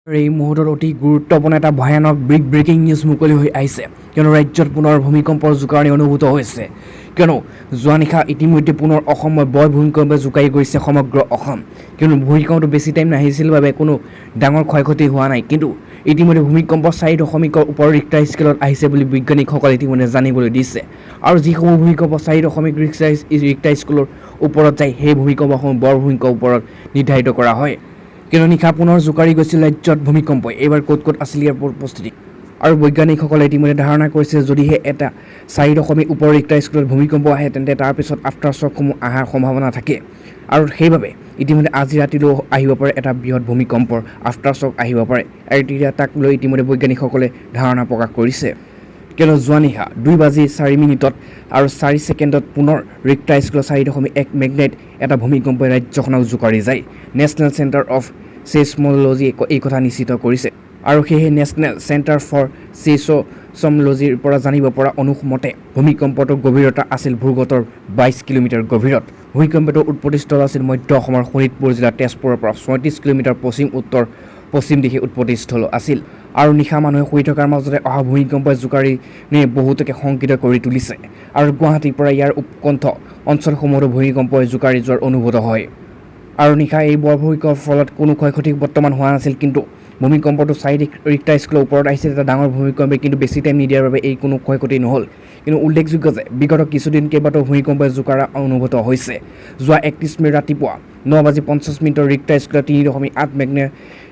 এই মুহূৰ্তত অতি গুৰুত্বপূৰ্ণ এটা ভয়ানক ব্ৰেকিং নিউজ মুকলি হৈ আহিছে কিয়নো ৰাজ্যত পুনৰ ভূমিকম্পৰ জোকাৰণি অনুভূত হৈছে কিয়নো যোৱা নিশা ইতিমধ্যে পুনৰ অসমত বৰ ভূমিকম্পে জোকাৰি গৈছে সমগ্ৰ অসম কিয়নো ভূমিকম্পটো বেছি টাইম নাহিছিল বাবে কোনো ডাঙৰ ক্ষয়ক্ষতি হোৱা নাই কিন্তু ইতিমধ্যে ভূমিকম্প 4.0 ওপৰ ৰিক্টাৰ স্কেলত আহিছে বুলি বৈজ্ঞানিকসকলে ইতিমধ্যে জানিবলৈ দিছে আৰু যিসমূহ ভূমিকম্প 4.0 ৰিক্টাৰ স্কেলৰ ওপৰত যায় সেই ভূমিকম্পসমূহ বৰ ভূমিকম্পৰ ওপৰত নিৰ্ধাৰিত কৰা হয় কিয়নো নিশা পুনৰ জোকাৰি গৈছিল ৰাজ্যত ভূমিকম্পই এইবাৰ ক'ত আছিল ইয়াৰ প্ৰস্তুতি আৰু বৈজ্ঞানিকসকলে ইতিমধ্যে ধাৰণা কৰিছে যদিহে এটা 4.0 ওপৰ ৰিক্টাৰ স্কেলত ভূমিকম্প আহে তেন্তে তাৰপিছত আফটাৰ শ্বকসমূহ অহাৰ সম্ভাৱনা থাকে আৰু সেইবাবে ইতিমধ্যে আজি ৰাতিলৈ আহিব পাৰে এটা বৃহৎ ভূমিকম্পৰ আফটাৰ শ্বক আহিব পাৰে আৰু এতিয়া তাক লৈ ইতিমধ্যে বৈজ্ঞানিকসকলে ধাৰণা প্ৰকাশ কৰিছে কিয়নো যোৱা নিশা 2:04 আৰু 4 ছেকেণ্ডত পুনৰ ৰিক্টাৰ স্কেলৰ 4.1 মেগনেট এটা ভূমিকম্পই ৰাজ্যখনক জোকাৰি যায় নেশ্যনেল চেণ্টাৰ অফ ছেইছম'লজিয়ে এই কথা নিশ্চিত কৰিছে আৰু সেয়েহে নেশ্যনেল চেণ্টাৰ ফৰ ছেইছম'লজিৰ পৰা জানিব পৰা অনুমতে ভূমিকম্পটোৰ গভীৰতা আছিল ভূগৰ্ভৰ 22 কিলোমিটাৰ গভীৰত ভূমিকম্পটোৰ উৎপত্তিস্থল আছিল মধ্য অসমৰ শোণিতপুৰ জিলাৰ তেজপুৰৰ পৰা 36 কিলোমিটাৰ পশ্চিম দিশে উৎপত্তিস্থল আছিল আৰু নিশা মানুহে শুই থকাৰ মাজতে অহা ভূমিকম্পই জোকাৰি বহুতকে শংকিত কৰি তুলিছে আৰু গুৱাহাটীৰ পৰা ইয়াৰ উপকণ্ঠ অঞ্চলসমূহতো ভূমিকম্পই জোকাৰি যোৱাৰ অনুভূত হয় আৰু নিশা এই বৰ ভূমিকম্পৰ ফলত কোনো ক্ষয়ক্ষতি বৰ্তমান হোৱা নাছিল কিন্তু ভূমিকম্পটো 4 ৰিক্টাৰ স্কেলৰ ওপৰত আহিছিল এটা ডাঙৰ ভূমিকম্পে কিন্তু বেছি টাইম নিদিয়াৰ বাবে এই কোনো ক্ষয়ক্ষতি নহ'ল কিন্তু উল্লেখযোগ্য যে বিগত কিছুদিন কেইবাটাও ভূমিকম্পই জোকাৰা অনুভূত হৈছে যোৱা 31 মে ৰাতিপুৱা 9:50 ৰিক্টাৰ স্কেলৰ 3.8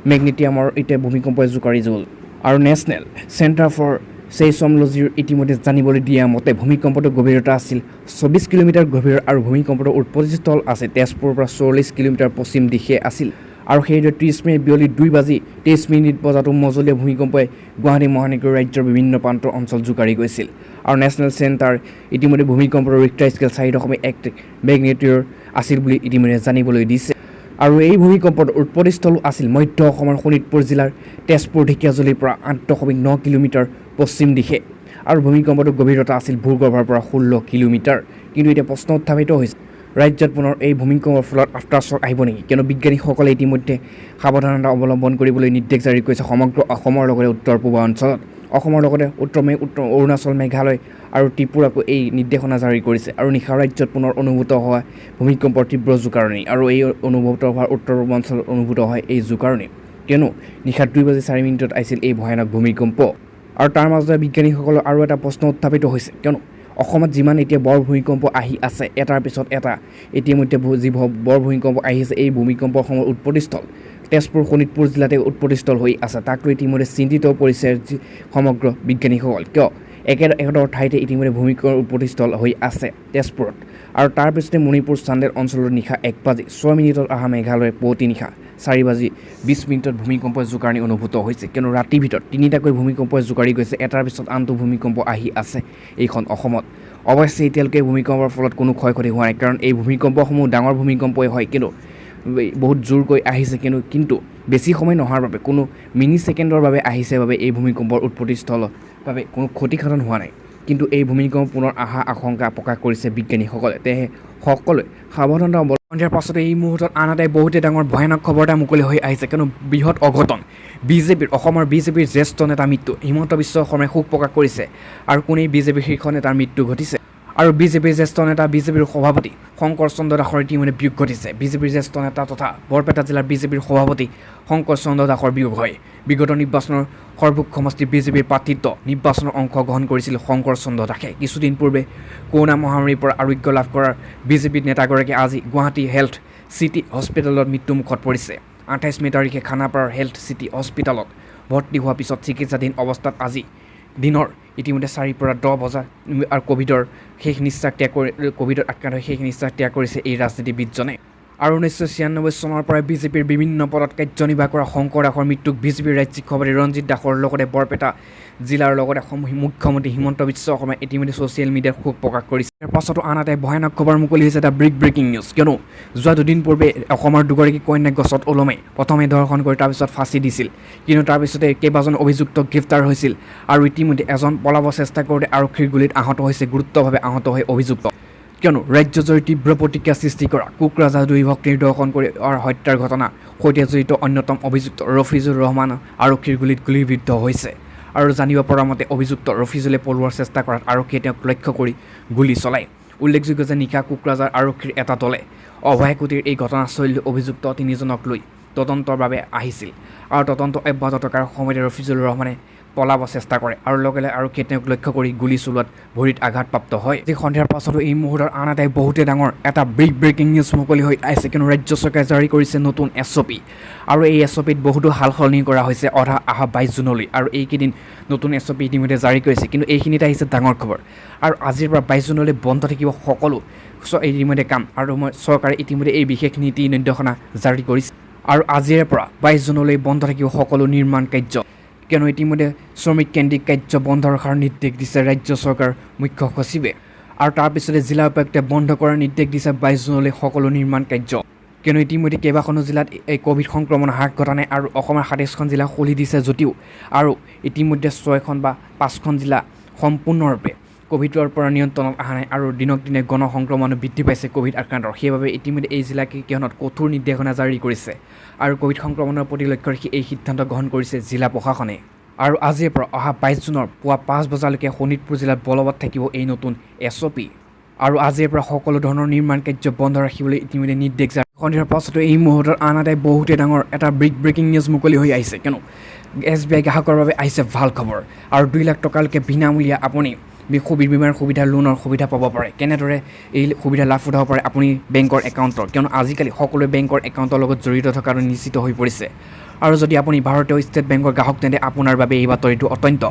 মেগনেটিয়ামৰ এতিয়া ভূমিকম্পই জোকাৰি গ'ল আৰু নেশ্যনেল চেণ্টাৰ ফৰ ছেইছম'লজিৰ ইতিমধ্যে জানিবলৈ দিয়া মতে ভূমিকম্পটোৰ গভীৰতা আছিল 24 কিলোমিটাৰ গভীৰ আৰু ভূমিকম্পটোৰ উৎপত্তিস্থল আছে তেজপুৰৰ পৰা 44 কিলোমিটাৰ পশ্চিম দিশে আছিল আৰু সেইদৰে 30 মে বিয়লি 2:23 বজাতো মজলীয়া ভূমিকম্পই গুৱাহাটী মহানগৰ ৰাজ্যৰ বিভিন্ন প্ৰান্তৰ অঞ্চল জোকাৰি গৈছিল আৰু নেশ্যনেল চেণ্টাৰ ইতিমধ্যে ভূমিকম্পৰ ৰিক্টাৰ স্কেল 4.1 মেগনেটিউৰ আছিল বুলি ইতিমধ্যে জানিবলৈ দিছে আৰু এই ভূমিকম্পৰ উৎপত্তিস্থল আছিল মধ্য অসমৰ শোণিতপুৰ জিলাৰ তেজপুৰ ঢেকীয়াজুলিৰ পৰা 8.9 কিলোমিটাৰ পশ্চিম দিশে আৰু ভূমিকম্পটোৰ গভীৰতা আছিল ভূগৰ্ভৰ পৰা 16 কিলোমিটাৰ কিন্তু এতিয়া প্ৰশ্ন উত্থাপিত হৈছে ৰাজ্যত পুনৰ এই ভূমিকম্পৰ ফলত আফটাৰ শ্বক আহিব নেকি কিয়নো বিজ্ঞানীসকলে ইতিমধ্যে সাৱধানতা অৱলম্বন কৰিবলৈ নিৰ্দেশ জাৰি কৰিছে সমগ্ৰ অসমৰ লগতে উত্তৰ পূৰ্বাঞ্চলত অসমৰ লগতে উত্তৰ অৰুণাচল মেঘালয় আৰু ত্ৰিপুৰাকো এই নিৰ্দেশনা জাৰি কৰিছে আৰু নিশা ৰাজ্যত পুনৰ অনুভূত হোৱা ভূমিকম্পৰ তীব্ৰ জোকাৰণি আৰু এই অনুভূত হোৱাৰ উত্তৰ পূৰ্বাঞ্চলত অনুভূত হয় এই জোকাৰণি কিয়নো নিশা 2:04 আহিছিল এই ভয়ানক ভূমিকম্প আৰু তাৰ মাজতে বিজ্ঞানীসকলৰ আৰু এটা প্ৰশ্ন উত্থাপিত হৈছে কিয়নো অসমত যিমান এতিয়া বৰ ভূমিকম্প আহি আছে এটাৰ পিছত এটা ইতিমধ্যে যি বৰ ভূমিকম্প আহিছে এই ভূমিকম্পসমূহৰ উৎপত্তিস্থল তেজপুৰ শোণিতপুৰ জিলাতে উৎপত্তিস্থল হৈ আছে তাক লৈ ইতিমধ্যে চিন্তিত পৰিছে সমগ্ৰ বিজ্ঞানীসকল কিয় একেডৰ ঠাইতে ইতিমধ্যে ভূমিকম্পৰ উৎপত্তিস্থল হৈ আছে তেজপুৰত আৰু তাৰপিছতে মণিপুৰ চান্দেল অঞ্চলৰ নিশা 1:06 অহা মেঘালয়ৰ পুৱতি নিশা 4:20 ভূমিকম্পৰ জোকাৰণি অনুভূত হৈছে কিয়নো ৰাতিৰ ভিতৰত তিনিটাকৈ ভূমিকম্পই জোকাৰি গৈছে এটাৰ পিছত আনটো ভূমিকম্প আহি আছে এইখন অসমত অৱশ্যে এতিয়ালৈকে ভূমিকম্পৰ ফলত কোনো ক্ষয়ক্ষতি হোৱা নাই কাৰণ এই ভূমিকম্পসমূহ ডাঙৰ ভূমিকম্পই হয় কিন্তু বহুত জোৰকৈ আহিছে কিন্তু বেছি সময় নোহোৱাৰ বাবে কোনো মিনি ছেকেণ্ডৰ বাবে আহিছে বাবে এই ভূমিকম্পৰ উৎপত্তিস্থলৰ বাবে কোনো ক্ষতিসাধন হোৱা নাই কিন্তু এই ভূমিকম্প পুনৰ অহা আশংকা প্ৰকাশ কৰিছে বিজ্ঞানীসকলে সেয়েহে সকলোৱে সাৱধানতা অৱলম্বন কৰাৰ পাছতে এই মুহূৰ্তত আনহাতে বহুতে ডাঙৰ ভয়ানক খবৰ এটা মুকলি হৈ আহিছে কিয়নো বৃহৎ অঘটন অসমৰ বিজেপিৰ জ্যেষ্ঠ নেতা মৃত্যু হিমন্ত বিশ্ব শৰ্মাই শোক প্ৰকাশ কৰিছে আৰু কোনেই বিজেপিৰ শীৰ্ষ নেতাৰ মৃত্যু ঘটিছে আৰু বিজেপিৰ জ্যেষ্ঠ নেতা বিজেপিৰ সভাপতি শংকৰ চন্দ্ৰ দাসৰ ইতিমধ্যে বিয়োগ ঘটিছে বিজেপিৰ জ্যেষ্ঠ নেতা তথা বৰপেটা জিলাৰ বিজেপিৰ সভাপতি শংকৰ চন্দ্ৰ দাসৰ বিয়োগ হয় বিগত নিৰ্বাচনৰ সৰ্বোচ্চ সমষ্টি বিজেপিৰ প্ৰাৰ্থিত্ব নিৰ্বাচনত অংশগ্ৰহণ কৰিছিল শংকৰ চন্দ্ৰ দাসে কিছুদিন পূৰ্বে কৰোনা মহামাৰীৰ পৰা আৰোগ্য লাভ কৰাৰ বিজেপিৰ নেতাগৰাকী আজি গুৱাহাটী হেল্থ চিটি হস্পিটেলত মৃত্যুমুখত পৰিছে 28 মে তাৰিখে খানাপাৰাৰ হেল্থ চিটি হস্পিটেলত ভৰ্তি হোৱাৰ পিছত চিকিৎসাধীন অৱস্থাত আজি দিনৰ ইতিমধ্যে 4 পৰা 10 বজাত আৰু কভিডৰ আক্ৰান্ত হৈ শেষ নিশ্বাস ত্যাগ কৰিছে এই ৰাজনীতিবিদজনে আৰু 1996 চনৰ পৰা বিজেপিৰ বিভিন্ন পদত কাৰ্যনিৰ্বাহ কৰা শংকৰ দাসৰ মৃত্যুক বিজেপিৰ ৰাজ্যিক সভাপতি ৰঞ্জিত দাসৰ লগতে বৰপেটা জিলাৰ লগতে মুখ্যমন্ত্ৰী হিমন্ত বিশ্ব শৰ্মাই ইতিমধ্যে ছ'চিয়েল মিডিয়াত শোক প্ৰকাশ কৰিছে ইয়াৰ পাছতো আনহাতে ভয়ানক খবৰ মুকলি হৈছে এটা ব্ৰেকিং নিউজ কিয়নো যোৱা দুদিন পূৰ্বে অসমৰ দুগৰাকী কন্যাক গছত ওলমাই প্ৰথমে ধৰ্ষণ কৰি তাৰপিছত ফাঁচি দিছিল কিন্তু তাৰপিছতে কেইবাজন অভিযুক্ত গ্ৰেপ্তাৰ হৈছিল আৰু ইতিমধ্যে এজন পলাব চেষ্টা কৰোঁতে আৰক্ষীৰ গুলীত আহত হৈছে গুৰুত্বভাৱে আহত হৈ অভিযুক্ত কিয়নো ৰাজ্যজুৰি তীব্ৰ প্ৰতিক্ৰিয়া সৃষ্টি কৰা কোকৰাঝাৰ 2 ভক্তিৰ দৰ্শন কৰি হত্যাৰ ঘটনা সৈতে জড়িত অন্যতম অভিযুক্ত ৰফিজুৰ ৰহমান আৰক্ষীৰ গুলীত গুলীবিদ্ধ হৈছে আৰু জানিব পৰা মতে অভিযুক্ত ৰফিজুলে পলোৱাৰ চেষ্টা কৰাত আৰক্ষীয়ে তেওঁক লক্ষ্য কৰি গুলী চলায় উল্লেখযোগ্য যে নিশা কোকৰাঝাৰ আৰক্ষীৰ এটা দলে অভয়াকুটিৰ এই ঘটনাস্থলীত অভিযুক্ত 3জনক লৈ তদন্তৰ বাবে আহিছিল আৰু তদন্ত অব্যাহত থকাৰ সময়তে ৰফিজুৰ ৰহমানে পলাব চেষ্টা কৰে আৰু লগে লগে আৰক্ষীয়ে তেওঁক লক্ষ্য কৰি গুলী চলোৱাত ভৰিত আঘাতপ্ৰাপ্ত হয় আজি সন্ধিয়াৰ পাছতো এই মুহূৰ্তৰ আন এটাই বহুতে ডাঙৰ এটা বিগ ব্ৰেকিং নিউজ মুকলি হৈ আহিছে কিয়নো ৰাজ্য চৰকাৰে জাৰি কৰিছে নতুন SOP আৰু এই SOPত বহুতো সাল সলনি কৰা হৈছে অহা 22 জুনলৈ আৰু এইকেইদিন নতুন SOP ইতিমধ্যে জাৰি কৰিছে কিন্তু এইখিনিতে আহিছে ডাঙৰ খবৰ আৰু আজিৰ পৰা 22 জুনলৈ বন্ধ থাকিব সকলো ইতিমধ্যে কাম আৰু চৰকাৰে ইতিমধ্যে এই বিশেষ নীতি নিৰ্দেশনা জাৰি কৰিছে আৰু আজিৰে পৰা 22 জুনলৈ বন্ধ থাকিব সকলো নিৰ্মাণ কাৰ্য কিয়নো ইতিমধ্যে শ্ৰমিক কেন্দ্ৰিক কাৰ্য বন্ধ ৰখাৰ নিৰ্দেশ দিছে ৰাজ্য চৰকাৰ মুখ্য সচিবে আৰু তাৰপিছতে জিলা উপায়ুক্তে বন্ধ কৰাৰ নিৰ্দেশ দিছে 22 জুনলৈ সকলো নিৰ্মাণ কাৰ্য কিয়নো ইতিমধ্যে কেইবাখনো জিলাত এই কোভিড সংক্ৰমণ হ্ৰাস ঘটা নাই আৰু অসমৰ 27খন জিলা খুলি দিছে যদিও আৰু ইতিমধ্যে 6খন বা 5খন জিলা সম্পূৰ্ণৰূপে কোভিডৰ পৰা নিয়ন্ত্ৰণত অহা নাই আৰু দিনক দিনে গণসংক্ৰমণ বৃদ্ধি পাইছে কোভিড আক্ৰান্তৰ সেইবাবে ইতিমধ্যে এই জিলাকেইখনত কঠোৰ নিৰ্দেশনা জাৰি কৰিছে আৰু কোভিড সংক্ৰমণৰ প্ৰতি লক্ষ্য ৰাখি এই সিদ্ধান্ত গ্ৰহণ কৰিছে জিলা প্ৰশাসনে আৰু আজিৰ পৰা অহা 22 জুনৰ পুৱা 5 বজালৈকে শোণিতপুৰ জিলাত বলবৎ থাকিব এই নতুন SOP আৰু আজিৰ পৰা সকলো ধৰণৰ নিৰ্মাণ কাৰ্য বন্ধ ৰাখিবলৈ ইতিমধ্যে নিৰ্দেশ জাৰি সন্ধিয়াৰ পাছতো এই মুহূৰ্তৰ আন এটাই বহুতে ডাঙৰ এটা বিগ ব্ৰেকিং নিউজ মুকলি হৈ আহিছে কিয়নো SBI গ্ৰাহকৰ বাবে আহিছে ভাল খবৰ আৰু 2 লাখ টকালৈকে বিনামূলীয়া আপুনি কোভিড বীমাৰ সুবিধা লোনৰ সুবিধা পাব পাৰে কেনেদৰে এই সুবিধা লাভ উঠাব পাৰে আপুনি বেংকৰ একাউণ্টৰ কিয়নো আজিকালি সকলোৱে বেংকৰ একাউণ্টৰ লগত জড়িত থকাটো নিশ্চিত হৈ পৰিছে আৰু যদি আপুনি ভাৰতীয় ষ্টেট বেংকৰ গ্ৰাহক তেন্তে আপোনাৰ বাবে এই বাতৰিটো অত্যন্ত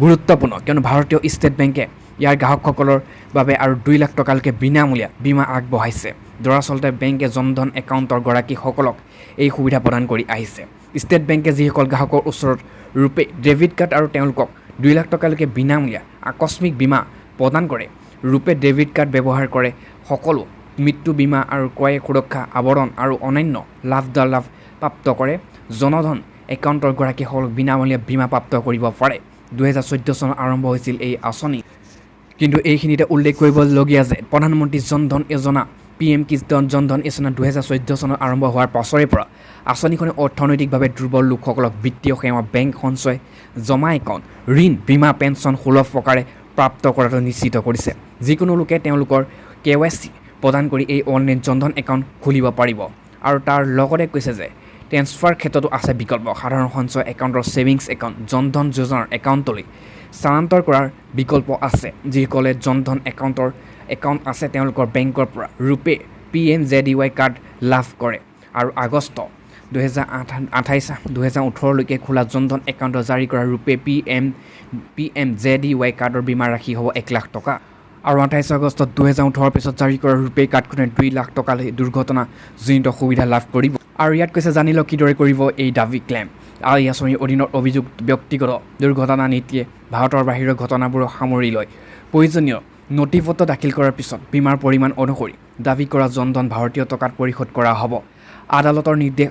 গুৰুত্বপূৰ্ণ কিয়নো ভাৰতীয় ষ্টেট বেংকে ইয়াৰ গ্ৰাহকসকলৰ বাবে আৰু 2 লাখ টকালৈকে বিনামূলীয়া বীমা আগবঢ়াইছে দৰাচলতে বেংকে জনধন একাউণ্টৰ গৰাকীসকলক এই সুবিধা প্ৰদান কৰি আহিছে ষ্টেট বেংকে যিসকল গ্ৰাহকৰ ওচৰত ৰূপে ডেবিট কাৰ্ড আৰু তেওঁলোকক 2 লাখ টকালৈকে বিনামূলীয়া আকস্মিক বীমা প্ৰদান কৰে ৰূপে ডেবিট কাৰ্ড ব্যৱহাৰ কৰে সকলো মৃত্যু বীমা আৰু ক্ৰয় সুৰক্ষা আৱৰণ আৰু অন্যান্য লাভ প্ৰাপ্ত কৰে জনধন একাউণ্টৰ গৰাকীসকলক বিনামূলীয়া বীমা প্ৰাপ্ত কৰিব পাৰে 2014 চনত আৰম্ভ হৈছিল এই আঁচনি কিন্তু এইখিনিতে উল্লেখ কৰিবলগীয়া যে প্ৰধানমন্ত্ৰী জনধন যোজনা PM কিষাণ জনধন যোজনা 2014 চনত আৰম্ভ হোৱাৰ পাছৰে পৰা আঁচনিখনে অৰ্থনৈতিকভাৱে দুৰ্বল লোকসকলক বিত্তীয় সেৱা বেংক সঞ্চয় জমা একাউণ্ট ঋণ বীমা পেঞ্চন সুলভ প্ৰকাৰে প্ৰাপ্ত কৰাটো নিশ্চিত কৰিছে যিকোনো লোকে তেওঁলোকৰ KYC প্ৰদান কৰি এই অনলাইন জনধন একাউণ্ট খুলিব পাৰিব আৰু তাৰ লগতে কৈছে যে ট্ৰেন্সফাৰ ক্ষেত্ৰতো আছে বিকল্প সাধাৰণ সঞ্চয় একাউণ্টৰ ছেভিংছ একাউণ্ট জনধন যোজনাৰ একাউণ্টলৈ স্থানান্তৰ কৰাৰ বিকল্প আছে যিসকলে জনধন একাউণ্ট আছে তেওঁলোকৰ বেংকৰ পৰা ৰূপে PMJDY কাৰ্ড লাভ কৰে আৰু আগষ্ট 2018 লৈকে খোলা জনধন একাউণ্ট জাৰি কৰা ৰূপে PMJDY কাৰ্ডৰ বীমা ৰাখি হ'ব 1 লাখ টকা আৰু 28 আগষ্টত 2018 পিছত জাৰি কৰা ৰূপে কাৰ্ডখনে 2 লাখ টকালৈ দুৰ্ঘটনাজনিত সুবিধা লাভ কৰিব আৰু ইয়াত কৈছে জানিল কিদৰে কৰিব এই দাবী ক্লেইম আৰু এই আঁচনিৰ অধীনত অভিযোগ ব্যক্তিগত দুৰ্ঘটনা নীতিয়ে ভাৰতৰ বাহিৰৰ ঘটনাবোৰক সামৰি লয় প্ৰয়োজনীয় নথিপত্ৰ দাখিল কৰাৰ পিছত বীমাৰ পৰিমাণ অনুসৰি দাবী কৰা জনধন ভাৰতীয় টকাত পৰিশোধ কৰা হ'ব আদালতৰ নিৰ্দেশ